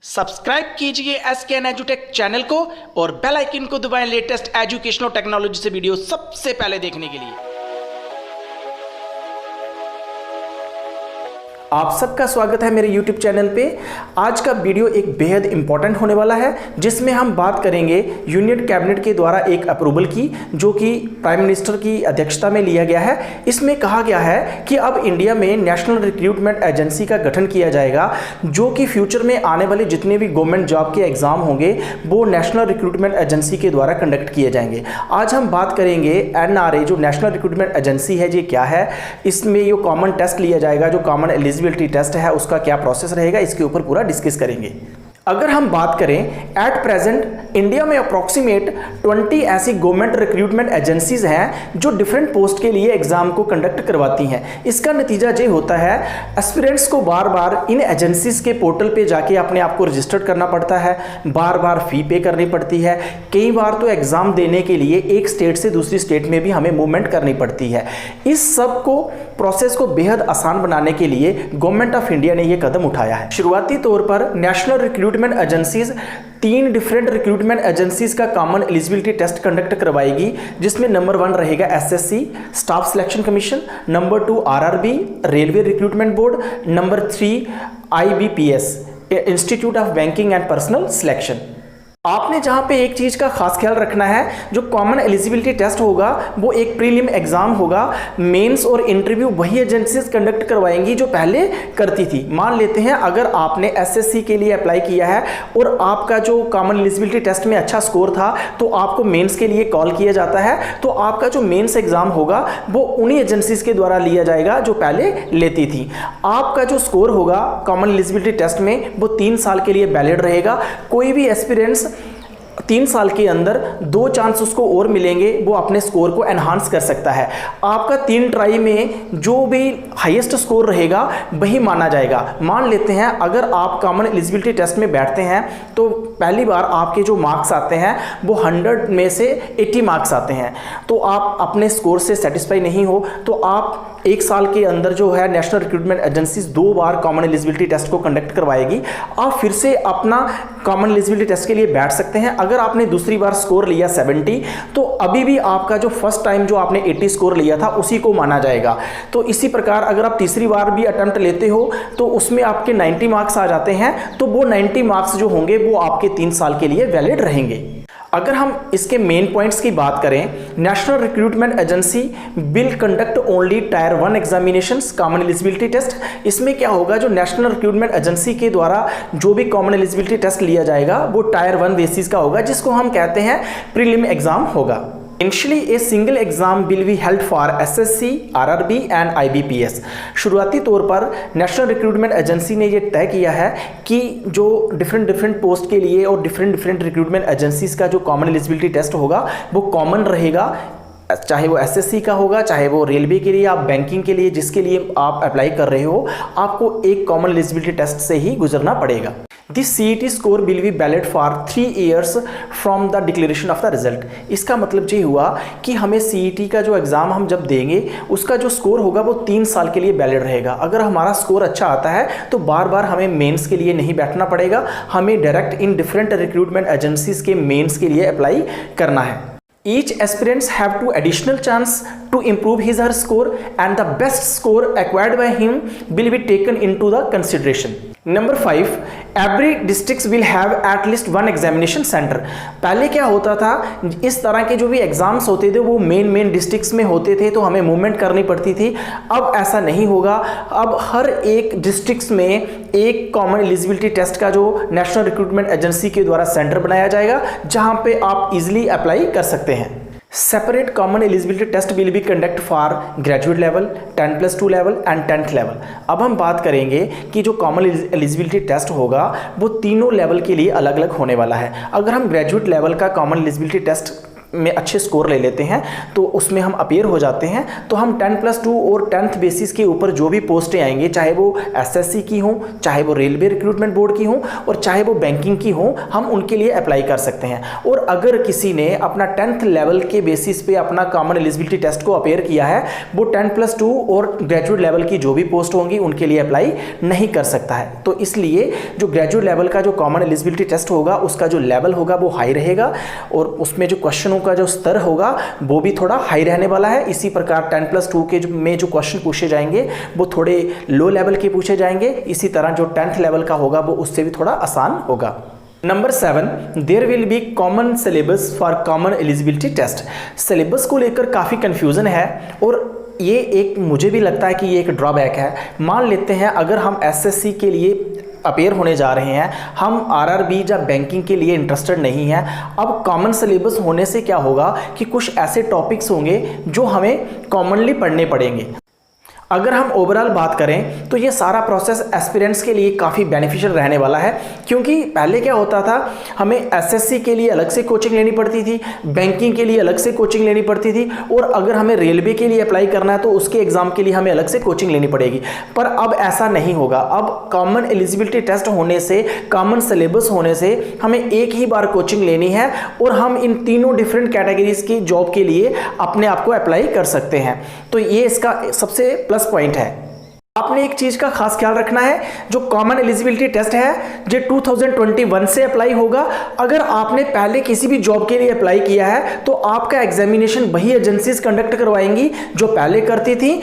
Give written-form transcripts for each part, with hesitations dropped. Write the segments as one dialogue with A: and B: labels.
A: Subscribe कीजिए SKN एजुटेक channel को और बेल आइकन को दबाएं लेटेस्ट एजुकेशनल टेक्नोलॉजी से वीडियो सबसे पहले देखने के लिए।
B: आप सबका स्वागत है मेरे YouTube चैनल पे। आज का वीडियो एक बेहद इंपॉर्टेंट होने वाला है, जिसमें हम बात करेंगे यूनियन कैबिनेट के द्वारा एक अप्रूवल की, जो कि प्राइम मिनिस्टर की अध्यक्षता में लिया गया है। इसमें कहा गया है कि अब इंडिया में नेशनल रिक्रूटमेंट एजेंसी का गठन किया जाएगा, जो कि फ्यूचर में आने वाले जितने भी गवर्नमेंट जॉब के एग्जाम होंगे वो नेशनल रिक्रूटमेंट एजेंसी के द्वारा कंडक्ट किए जाएंगे। आज हम बात करेंगे NRA, जो नेशनल रिक्रूटमेंट एजेंसी है, ये क्या है, इसमें ये कॉमन टेस्ट लिया जाएगा, जो कॉमन एलिजिबिलिटी टेस्ट है उसका क्या प्रोसेस रहेगा, इसके ऊपर पूरा डिस्कस करेंगे। अगर हम बात करें, एट प्रेजेंट इंडिया में अप्रॉक्सीमेट 20 ऐसी गवर्नमेंट रिक्रूटमेंट एजेंसीज हैं जो डिफरेंट पोस्ट के लिए एग्जाम को कंडक्ट करवाती हैं। इसका नतीजा ये होता है, एस्पिरेंट्स को बार बार इन एजेंसीज के पोर्टल पे जाके अपने आप को रजिस्टर्ड करना पड़ता है, बार बार फी पे करनी पड़ती है। कई बार तो एग्जाम देने के लिए एक स्टेट से दूसरी स्टेट में भी हमें मूवमेंट करनी पड़ती है। इस सब को प्रोसेस को बेहद आसान बनाने के लिए गवर्नमेंट ऑफ इंडिया ने यह कदम उठाया है। शुरुआती तौर पर national recruitment agencies 3 different recruitment agencies का कॉमन एलिजिबिलिटी टेस्ट कंडक्ट करवाएगी, जिसमें नंबर 1 रहेगा SSC staff selection commission, number 2 RRB railway recruitment board, number 3 IBPS institute of banking and personal selection. आपने जहां पे एक चीज का खास ख्याल रखना है, जो कॉमन एलिजिबिलिटी टेस्ट होगा वो एक प्रीलिम एग्जाम होगा। मेंस और इंटरव्यू वही एजेंसीज कंडक्ट करवाएंगी जो पहले करती थी। मान लेते हैं अगर आपने SSC के लिए अप्लाई किया है और आपका जो कॉमन एलिजिबिलिटी टेस्ट में अच्छा स्कोर था, तो आपको मेंस के लिए कॉल किया जाता है। तो आपका जो मेंस एग्जाम होगा वो उन्हीं एजेंसीज के द्वारा लिया जाएगा जो पहले लेती थी। आपका जो स्कोर होगा कॉमन एलिजिबिलिटी टेस्ट में वो 3 साल के लिए वैलिड रहेगा। कोई भी एस्पिरेंट्स 3 साल के अंदर 2 चांस उसको और मिलेंगे, वो अपने स्कोर को एनहांस कर सकता है। आपका 3 ट्राई में जो भी हाईएस्ट स्कोर रहेगा वही माना जाएगा। मान लेते हैं अगर आप कॉमन एलिजिबिलिटी टेस्ट में बैठते हैं तो पहली बार आपके जो मार्क्स आते हैं वो 100 में से 80 मार्क्स आते हैं, तो आप अपने स्कोर से सेटिस्फाई नहीं हो तो आप 1 साल के अंदर जो है नेशनल रिक्रूटमेंट एजेंसीज 2 बार कॉमन एलिजिबिलिटी टेस्ट को कंडक्ट करवाएगी। आप फिर से अपना कॉमन एलिजिबिलिटी टेस्ट के लिए बैठ सकते हैं। अगर आपने दूसरी बार स्कोर लिया 70, तो अभी भी आपका जो फर्स्ट टाइम जो आपने 80 स्कोर लिया था उसी को माना जाएगा। तो इसी प्रकार अगर आप तीसरी बार भी अटेम्प्ट लेते हो तो उसमें आपके 90 मार्क्स आ जाते हैं, तो वो 90 मार्क्स जो होंगे वो आपके 3 साल के लिए वैलिड रहेंगे। अगर हम इसके मेन पॉइंट्स की बात करें, national recruitment agency will conduct only tier 1 examinations common eligibility test. इसमें क्या होगा, जो नेशनल रिक्रूटमेंट एजेंसी के द्वारा जो भी कॉमन एलिजिबिलिटी टेस्ट लिया जाएगा वो टायर 1 बेसिस का होगा, जिसको हम कहते हैं प्रीलिम एग्जाम होगा। Initially, a single exam will be held for SSC, RRB and IBPS। शुरुआती तौर पर नेशनल रिक्रूटमेंट एजेंसी ने यह तय किया है कि जो डिफरेंट पोस्ट के लिए और डिफरेंट रिक्रूटमेंट एजेंसीज का जो कॉमन एलिजिबिलिटी टेस्ट होगा वो कॉमन रहेगा, चाहे वो SSC का होगा, चाहे वो रेलवे के लिए, आप बैंकिंग के लिए जिसके लिए आप अप्लाई कर रहे हो, आपको एक कॉमन एलिजिबिलिटी टेस्ट से ही गुजरना पड़ेगा। This CET score will be valid for 3 years from the declaration of the result. इसका मतलब ये हुआ कि हमें CET का जो एग्ज़ाम हम जब देंगे उसका जो स्कोर होगा वो 3 साल के लिए वैलिड रहेगा। अगर हमारा स्कोर अच्छा आता है तो बार बार हमें मेंस के लिए नहीं बैठना पड़ेगा, हमें direct in different recruitment agencies के मेंस के लिए अप्लाई करना है। Each aspirants have 2 additional chance to improve his or her score, and the best score acquired by him will be taken into the consideration. Number 5, every districts will have at least 1 examination center। पहले क्या होता था, इस तरह के जो भी exams होते थे वो मेन डिस्ट्रिक्ट्स में होते थे, तो हमें मूवमेंट करनी पड़ती थी। अब ऐसा नहीं होगा, अब हर एक डिस्ट्रिक्ट्स में एक कॉमन एलिजिबिलिटी टेस्ट का जो नेशनल रिक्रूटमेंट एजेंसी के द्वारा सेंटर बनाया जाएगा, जहां पे आप इजीली अप्लाई कर सकते हैं। Separate common eligibility test will be conduct for graduate level, 10+2 level and 10th level. अब हम बात करेंगे कि जो कॉमन एलिजिबिलिटी टेस्ट होगा वो तीनों लेवल के लिए अलग अलग होने वाला है। अगर हम ग्रेजुएट लेवल का कॉमन एलिजिबिलिटी टेस्ट में अच्छे स्कोर ले लेते हैं तो उसमें हम अपीयर हो जाते हैं, तो हम 10+2 और 10th बेसिस के ऊपर जो भी पोस्टें आएंगी, चाहे वो एसएससी की हों, चाहे वो रेलवे रिक्रूटमेंट बोर्ड की हों और चाहे वो बैंकिंग की हों, हम उनके लिए अप्लाई कर सकते हैं। और अगर किसी ने अपना 10th लेवल के बेसिस पे अपना कॉमन एलिजिबिलिटी टेस्ट को अपीयर किया है, वो 10+2 और ग्रेजुएट लेवल की जो भी पोस्ट होंगी उनके लिए अप्लाई नहीं कर सकता है। तो इसलिए जो ग्रेजुएट लेवल का जो कॉमन एलिजिबिलिटी टेस्ट होगा उसका जो लेवल होगा वो हाई रहेगा और उसमें जो क्वेश्चनों का जो स्तर होगा वो भी थोड़ा हाई रहने वाला है। इसी प्रकार 10+2 के में जो क्वेश्चन पूछे जाएंगे वो थोड़े लो लेवल के पूछे जाएंगे। इसी तरह जो 10th लेवल का होगा वो उससे भी थोड़ा आसान होगा। Number 7, there will be common syllabus for common eligibility test. Syllabus को लेकर काफ़ी कन्फ्यूज़न है और ये एक मुझे भी लगता है कि ये एक ड्रॉबैक है। मान लेते हैं अगर हम एसएससी के लिए अपेयर होने जा रहे हैं, हम आरआरबी या बैंकिंग के लिए इंटरेस्टेड नहीं हैं, अब कॉमन सिलेबस होने से क्या होगा कि कुछ ऐसे टॉपिक्स होंगे जो हमें कॉमनली पढ़ने पड़ेंगे। अगर हम ओवरऑल बात करें तो ये सारा प्रोसेस एस्पिरेंट्स के लिए काफ़ी बेनिफिशियल रहने वाला है, क्योंकि पहले क्या होता था, हमें एसएससी के लिए अलग से कोचिंग लेनी पड़ती थी, बैंकिंग के लिए अलग से कोचिंग लेनी पड़ती थी और अगर हमें रेलवे के लिए अप्लाई करना है तो उसके एग्ज़ाम के लिए हमें अलग से कोचिंग लेनी पड़ेगी। पर अब ऐसा नहीं होगा। अब कॉमन एलिजिबिलिटी टेस्ट होने से, कॉमन सिलेबस होने से हमें एक ही बार कोचिंग लेनी है और हम इन तीनों डिफरेंट कैटेगरीज की जॉब के लिए अपने आप को अप्लाई कर सकते हैं। तो ये इसका सबसे प्लस पॉइंट है। आपने एक चीज का खास ख्याल रखना है, जो कॉमन एलिजिबिलिटी टेस्ट है जो 2021 से अप्लाई होगा। अगर आपने पहले किसी भी जॉब के लिए अप्लाई किया है तो आपका एग्जामिनेशन वही एजेंसीज कंडक्ट करवाएंगी जो पहले करती थी।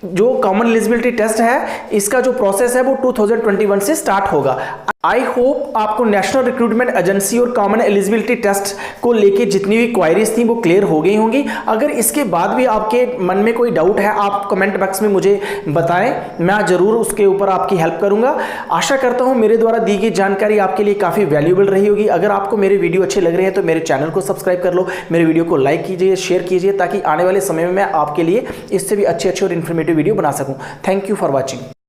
B: जो कॉमन एलिजिबिलिटी टेस्ट है इसका जो प्रोसेस है वो 2021 से स्टार्ट होगा। आई होप आपको नेशनल रिक्रूटमेंट एजेंसी और कॉमन एलिजिबिलिटी टेस्ट को लेके जितनी भी क्वायरीज थी वो क्लियर हो गई होंगी। अगर इसके बाद भी आपके मन में कोई डाउट है आप कमेंट बॉक्स में मुझे बताएं, मैं ज़रूर उसके ऊपर आपकी हेल्प करूंगा। आशा करता हूं मेरे द्वारा दी गई जानकारी आपके लिए काफ़ी वैल्यूएबल रही होगी। अगर आपको मेरे वीडियो अच्छे लग रहे हैं तो मेरे चैनल को सब्सक्राइब कर लो, मेरे वीडियो को लाइक कीजिए, शेयर कीजिए, ताकि आने वाले समय में मैं आपके लिए इससे भी अच्छे और इन्फॉर्मेटिव वीडियो बना सकूँ। Thank you for watching.